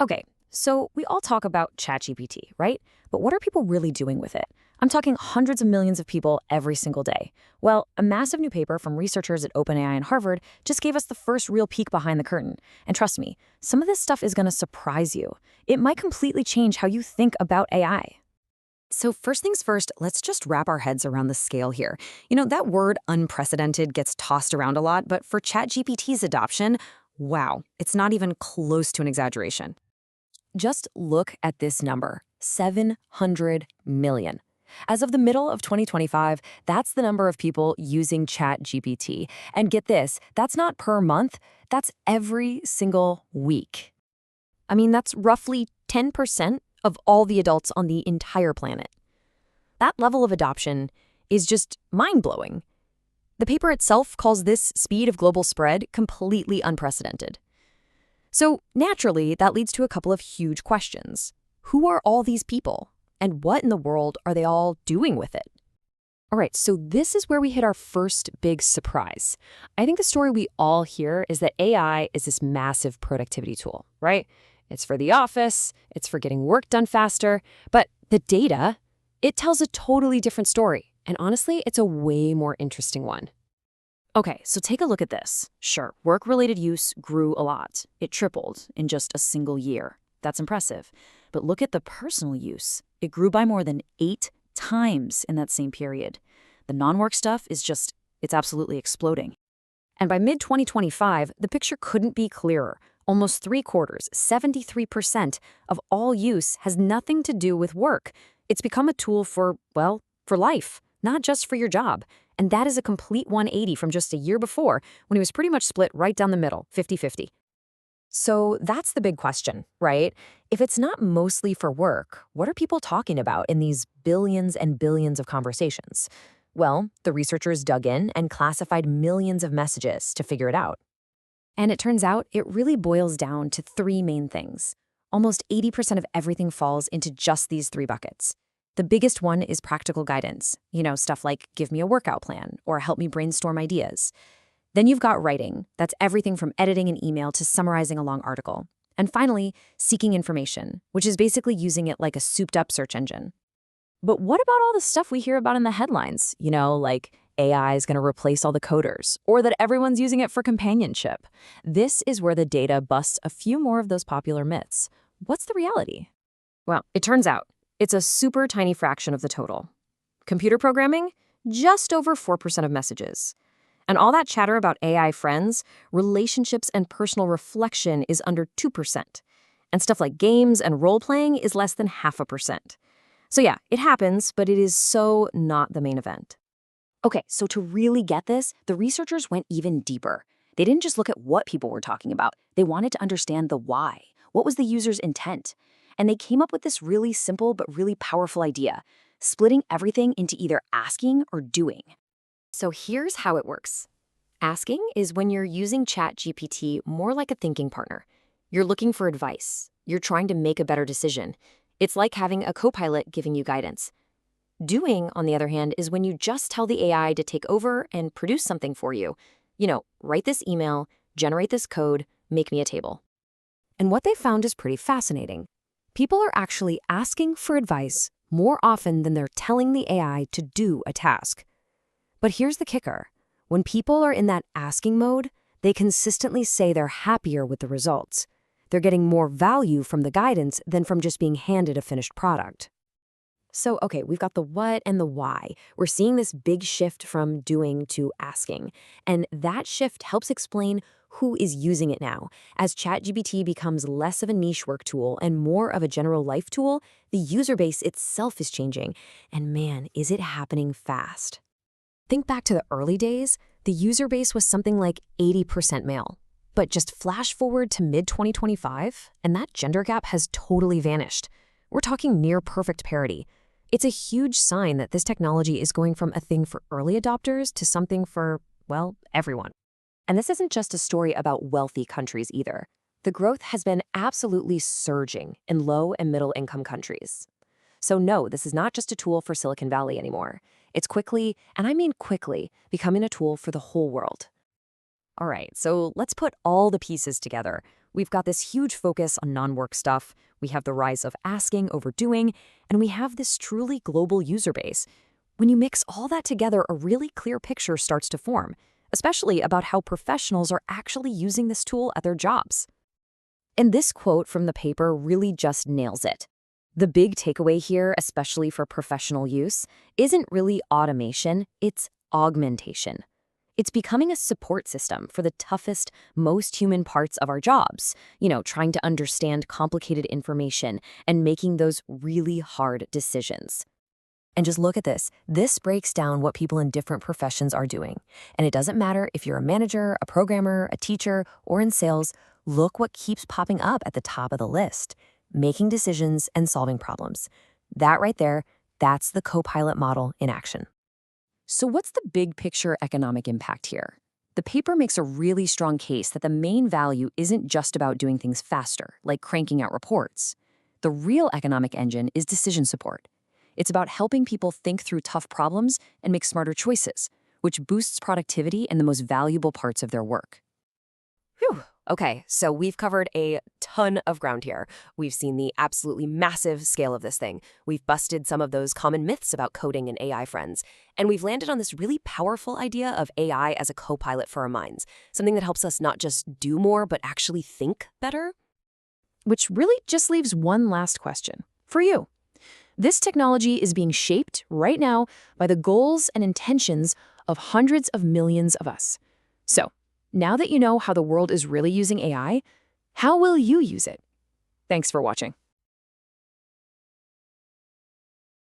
Okay, so we all talk about ChatGPT, right? But what are people really doing with it? I'm talking hundreds of millions of people every single day. Well, a massive new paper from researchers at OpenAI and Harvard just gave us the first real peek behind the curtain. And trust me, some of this stuff is going to surprise you. It might completely change how you think about AI. So first things first, let's just wrap our heads around the scale here. That word unprecedented gets tossed around a lot, but for ChatGPT's adoption, wow, it's not even close to an exaggeration. Just look at this number, 700 million. As of the middle of 2025, that's the number of people using ChatGPT. And get this, that's not per month, that's every single week. I mean, that's roughly 10% of all the adults on the entire planet. That level of adoption is just mind-blowing. The paper itself calls this speed of global spread completely unprecedented. So naturally, that leads to a couple of huge questions. Who are all these people? And what in the world are they all doing with it? All right, so this is where we hit our first big surprise. I think the story we all hear is that AI is this massive productivity tool, right? It's for the office, it's for getting work done faster, but the data, it tells a totally different story. And honestly, it's a way more interesting one. Okay, so take a look at this. Sure, work-related use grew a lot. It tripled in just a single year. That's impressive. But look at the personal use. It grew by more than 8 times in that same period. The non-work stuff it's absolutely exploding. And by mid-2025, the picture couldn't be clearer. Almost 3/4, 73% of all use has nothing to do with work. It's become a tool for life, not just for your job. And that is a complete 180 from just a year before, when it was pretty much split right down the middle, 50-50. So that's the big question, right? If it's not mostly for work, what are people talking about in these billions and billions of conversations? Well, the researchers dug in and classified millions of messages to figure it out. And it turns out it really boils down to 3 main things. Almost 80% of everything falls into just these 3 buckets. The biggest one is practical guidance, stuff like give me a workout plan or help me brainstorm ideas. Then you've got writing. That's everything from editing an email to summarizing a long article. And finally, seeking information, which is basically using it like a souped-up search engine. But what about all the stuff we hear about in the headlines? Like AI is going to replace all the coders, or that everyone's using it for companionship. This is where the data busts a few more of those popular myths. What's the reality? Well, it turns out it's a super tiny fraction of the total. Computer programming, just over 4% of messages. And all that chatter about AI friends, relationships, and personal reflection is under 2%. And stuff like games and role-playing is less than 0.5%. So yeah, it happens, but it is so not the main event. Okay, so to really get this, the researchers went even deeper. They didn't just look at what people were talking about. They wanted to understand the why. What was the user's intent? And they came up with this really simple but really powerful idea, splitting everything into either asking or doing. So here's how it works. Asking is when you're using ChatGPT more like a thinking partner. You're looking for advice. You're trying to make a better decision. It's like having a co-pilot giving you guidance. Doing, on the other hand, is when you just tell the AI to take over and produce something for you. Write this email, generate this code, make me a table. And what they found is pretty fascinating. People are actually asking for advice more often than they're telling the AI to do a task. But here's the kicker. When people are in that asking mode, they consistently say they're happier with the results. They're getting more value from the guidance than from just being handed a finished product. So, okay, we've got the what and the why. We're seeing this big shift from doing to asking. And that shift helps explain who is using it now. As ChatGPT becomes less of a niche work tool and more of a general life tool, the user base itself is changing. And man, is it happening fast. Think back to the early days, the user base was something like 80% male. But just flash forward to mid-2025, and that gender gap has totally vanished. We're talking near perfect parity. It's a huge sign that this technology is going from a thing for early adopters to something for, everyone. And this isn't just a story about wealthy countries either. The growth has been absolutely surging in low and middle income countries. So no, this is not just a tool for Silicon Valley anymore. It's quickly, and I mean quickly, becoming a tool for the whole world. All right, so let's put all the pieces together. We've got this huge focus on non-work stuff, we have the rise of asking over doing, and we have this truly global user base. When you mix all that together, a really clear picture starts to form, especially about how professionals are actually using this tool at their jobs. And this quote from the paper really just nails it. The big takeaway here, especially for professional use, isn't really automation, it's augmentation. It's becoming a support system for the toughest, most human parts of our jobs, trying to understand complicated information and making those really hard decisions. And just look at this. This breaks down what people in different professions are doing. And it doesn't matter if you're a manager, a programmer, a teacher, or in sales, look what keeps popping up at the top of the list. Making decisions and solving problems. That right there, that's the co-pilot model in action. So what's the big picture economic impact here? The paper makes a really strong case that the main value isn't just about doing things faster, like cranking out reports. The real economic engine is decision support. It's about helping people think through tough problems and make smarter choices, which boosts productivity in the most valuable parts of their work. Whew. Okay, so we've covered a ton of ground here. We've seen the absolutely massive scale of this thing. We've busted some of those common myths about coding and AI friends. And we've landed on this really powerful idea of AI as a co-pilot for our minds, something that helps us not just do more, but actually think better. Which really just leaves one last question for you. This technology is being shaped right now by the goals and intentions of hundreds of millions of us. So, now that you know how the world is really using AI, how will you use it? Thanks for watching.